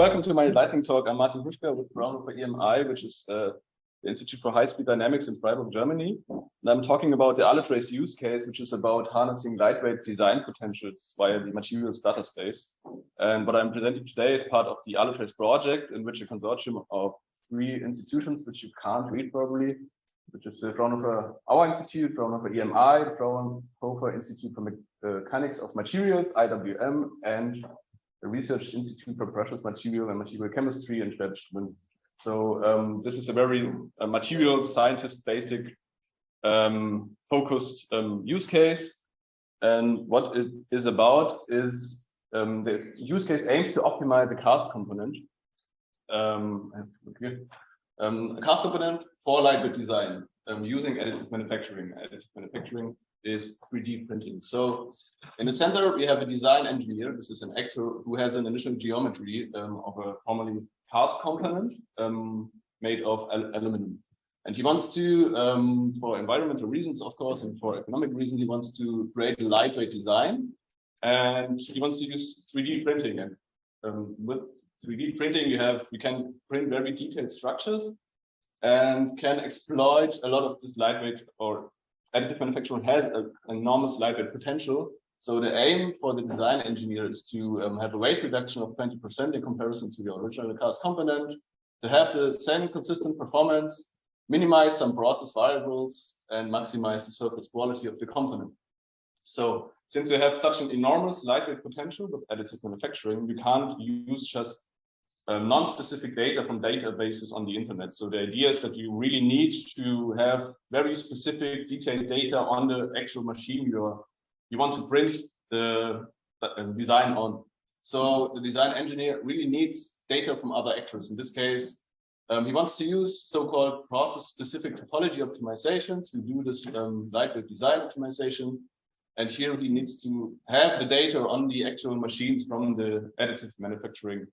Welcome to my lightning talk. I'm Martin Huschka with Fraunhofer EMI, which is the Institute for High-Speed Dynamics in Freiburg, Germany. And I'm talking about the AluTrace use case, which is about harnessing lightweight design potentials via the materials data space. And what I'm presenting today is part of the AluTrace project, in which a consortium of 3 institutions, which you can't read probably, which is the Fraunhofer, our institute, Fraunhofer EMI, the Fraunhofer Institute for Mechanics of Materials, IWM, and the Research Institute for Precious Material and Material Chemistry in Schwäbisch. So this is a very material scientist basic focused use case. And what it is about is the use case aims to optimize a cast component. A cast component for lightweight design using additive manufacturing. Additive manufacturing is 3D printing. So in the center, we have a design engineer. This is an actor who has an initial geometry of a formerly cast component made of aluminum. And he wants to, for environmental reasons, of course, and for economic reasons, he wants to create a lightweight design. And he wants to use 3D printing. And with 3D printing, you can print very detailed structures and can exploit a lot of this lightweight, or additive manufacturing has an enormous lightweight potential. So the aim for the design engineer is to have a weight reduction of 20% in comparison to the original cast component, to have the same consistent performance, minimize some process variables, and maximize the surface quality of the component. So since we have such an enormous lightweight potential with additive manufacturing, we can't use just non-specific data from databases on the internet. So the idea is that you really need to have very specific detailed data on the actual machine you want to print the design on. So the design engineer really needs data from other actors. In this case, he wants to use so-called process-specific topology optimization to do this lightweight design optimization. And here he needs to have the data on the actual machines from the additive manufacturing,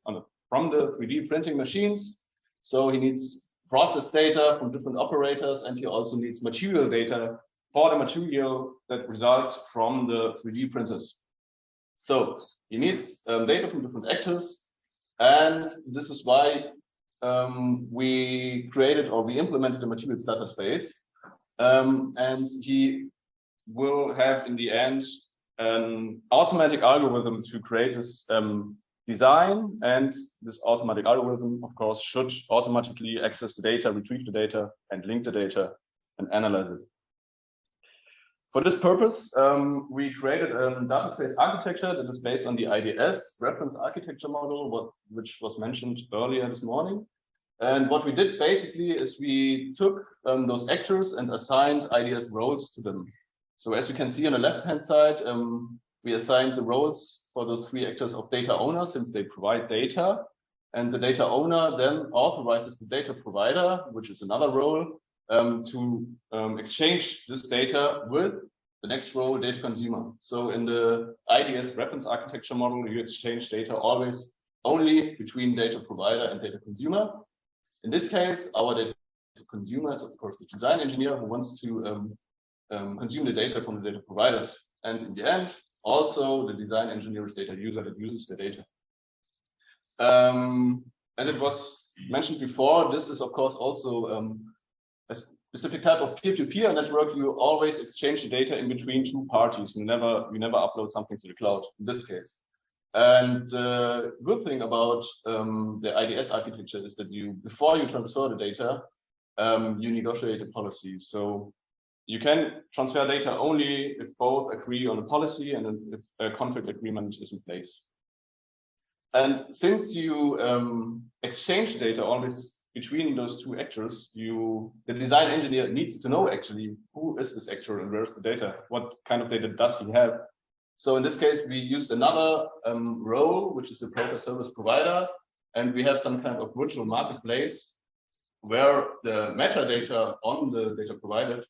from the 3D printing machines. So he needs process data from different operators, and he also needs material data for the material that results from the 3D printers. So he needs data from different actors, and this is why we implemented the materials data space. And he will have in the end an automatic algorithm to create this design, and this automatic algorithm, of course, should automatically access the data, retrieve the data, and link the data and analyze it. For this purpose, we created a data space architecture that is based on the IDS reference architecture model, which was mentioned earlier this morning. And what we did basically is we took those actors and assigned IDS roles to them. So as you can see on the left-hand side, we assigned the roles for those 3 actors of data owner, since they provide data. And the data owner then authorizes the data provider, which is another role, to exchange this data with the next role, data consumer. So in the IDS reference architecture model, you exchange data always only between data provider and data consumer. In this case, our data consumer is, of course, the design engineer who wants to consume the data from the data providers. And in the end, also the design engineer is data user that uses the data. As it was mentioned before, this is, of course, also a specific type of peer-to-peer network. You always exchange the data in between 2 parties. You never upload something to the cloud in this case. And the good thing about the IDS architecture is that before you transfer the data, you negotiate a policy. So you can transfer data only if both agree on a policy and if a conflict agreement is in place. And since you exchange data always between those 2 actors, the design engineer needs to know actually who is this actor and where's the data, what kind of data does he have. So in this case, we used another role, which is the broker service provider, and we have some kind of virtual marketplace where the metadata on the data provided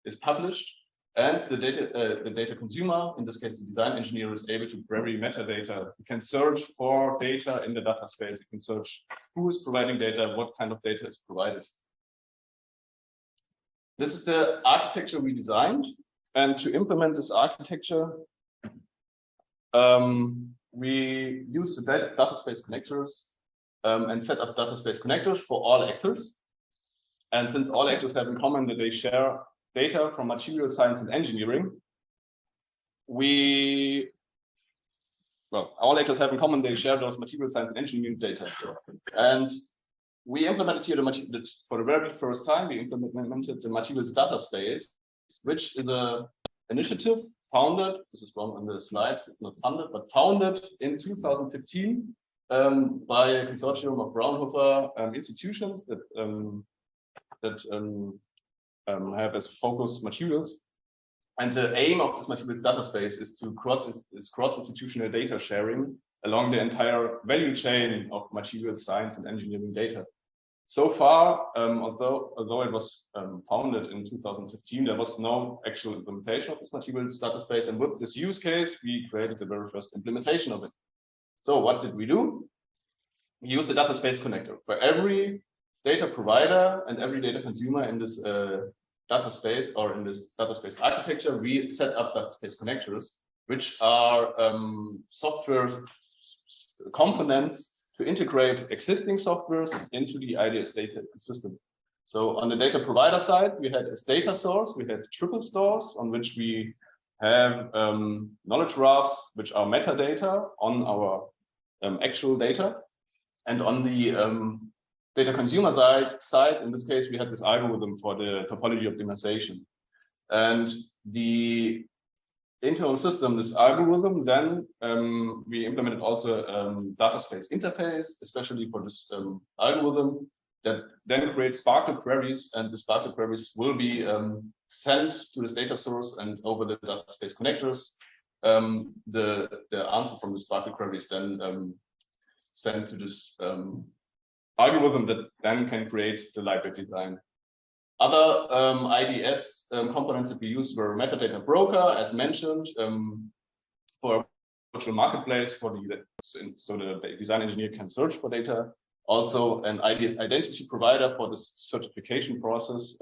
is published, and the data consumer, in this case the design engineer, is able to query metadata. You can search for data in the data space. You can search who is providing data, what kind of data is provided. This is the architecture we designed, and to implement this architecture, we use the data space connectors and set up data space connectors for all actors. And since all actors have in common that they share data from material science and engineering, all actors have in common they share those material science and engineering data. And we implemented here for the very first time, we implemented the materials data space, which is an initiative founded, this is wrong on the slides, it's not funded, but founded in 2015 by a consortium of Fraunhofer institutions that have as focus materials. And the aim of this materials data space is to cross-institutional data sharing along the entire value chain of materials science and engineering data. So far, although it was founded in 2015, there was no actual implementation of this materials data space. And with this use case, we created the very first implementation of it. So what did we do? We used the data space connector. For every data provider and every data consumer in this data space or in this data space architecture, we set up data space connectors, which are software components to integrate existing softwares into the IDS data system. So on the data provider side, we had as data source, we had triple stores on which we have knowledge graphs, which are metadata on our actual data. And on the data consumer side, in this case, we had this algorithm for the topology optimization. And the internal system, this algorithm, then we implemented also data space interface, especially for this algorithm that then creates Sparkle queries, and the Sparkle queries will be sent to this data source, and over the data space connectors, the answer from the Sparkle query is then sent to this algorithm that then can create the lightweight design. Other IDS components that we used were metadata broker, as mentioned, for a virtual marketplace for so the design engineer can search for data. Also, an IDS identity provider for the certification process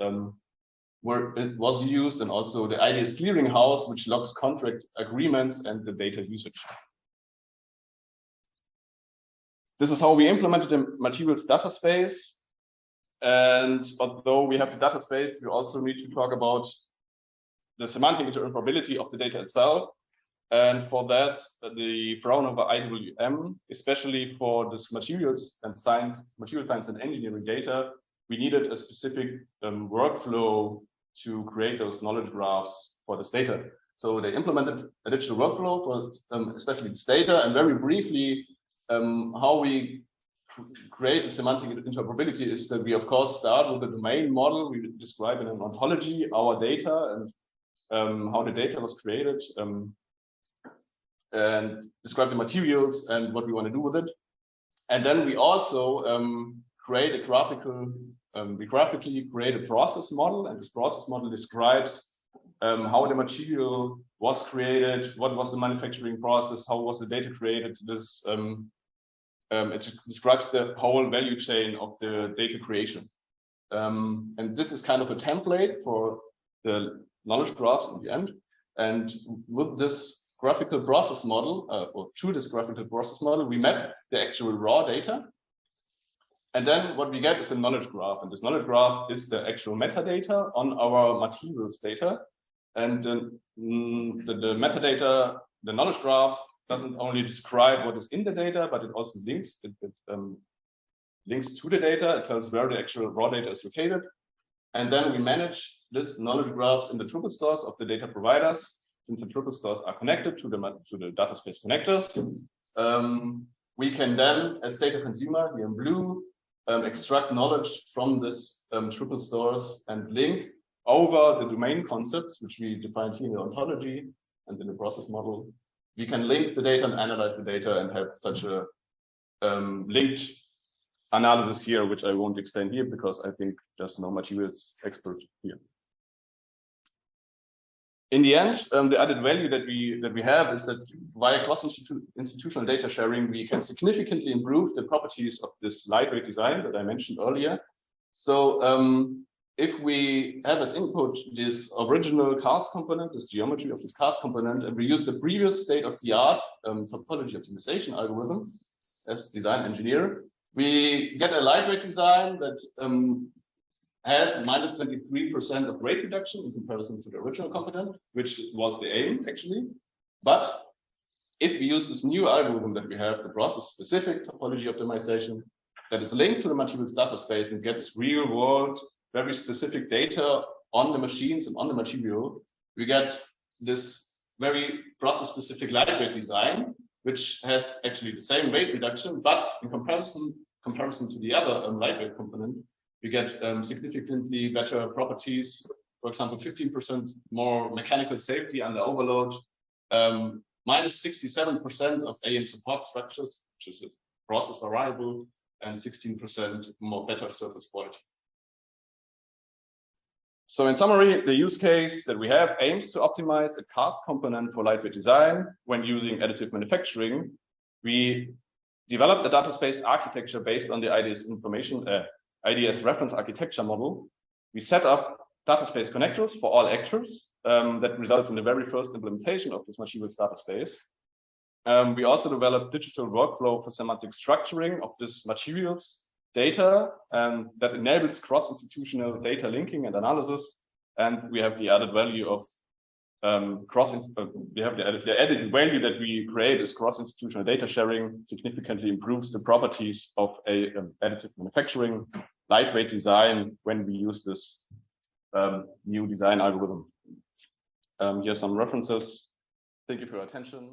where it was used, and also the IDS clearinghouse, which logs contract agreements and the data usage. This is how we implemented the materials data space. And although we have the data space, we also need to talk about the semantic interoperability of the data itself. And for that, the Fraunhofer IWM, especially for this material science and engineering data, we needed a specific workflow to create those knowledge graphs for this data. So they implemented a digital workflow for especially this data. And very briefly, how we create a semantic interoperability is that we, of course, start with the domain model. We describe in an ontology our data and how the data was created, and describe the materials and what we want to do with it. And then we also create a we graphically create a process model, and this process model describes how the material was created, what was the manufacturing process, how was the data created. This it describes the whole value chain of the data creation. And this is kind of a template for the knowledge graphs in the end. And with this graphical process model, or to this graphical process model, we map the actual raw data. And then what we get is a knowledge graph. And this knowledge graph is the actual metadata on our materials data. And the metadata, the knowledge graph, doesn't only describe what is in the data, but it also links. It links to the data. It tells where the actual raw data is located. And then we manage this knowledge graphs in the triple stores of the data providers. Since the triple stores are connected to the data space connectors, we can then, as data consumer here in blue, extract knowledge from this triple stores and link over the domain concepts, which we defined here in the ontology and in the process model. We can link the data and analyze the data and have such a linked analysis here, which I won't explain here because I think there's no materials expert here. In the end, the added value that we have is that via cross-institutional data sharing, we can significantly improve the properties of this lightweight design that I mentioned earlier. So if we have as input this original cast component, this geometry of this cast component, and we use the previous state-of-the-art topology optimization algorithm as design engineer, We get a lightweight design that has minus 23% of weight reduction in comparison to the original component, which was the aim actually. But if we use this new algorithm that we have, the process-specific topology optimization, that is linked to the materials data space and gets real-world, very specific data on the machines and on the material, we get this very process-specific lightweight design, which has actually the same weight reduction, but in comparison to the other lightweight component, we get significantly better properties. For example, 15% more mechanical safety under overload, minus 67% of AM support structures, which is a process variable, and 16% more better surface quality. So in summary, the use case that we have aims to optimize a cast component for lightweight design when using additive manufacturing. We developed a data space architecture based on the IDS reference architecture model. We set up data space connectors for all actors that results in the very first implementation of this materials data space. We also developed digital workflow for semantic structuring of this materials data that enables cross-institutional data linking and analysis. And we have the added value of the added value that we create is cross-institutional data sharing, significantly improves the properties of a additive manufacturing lightweight design when we use this new design algorithm. Here are some references. Thank you for your attention.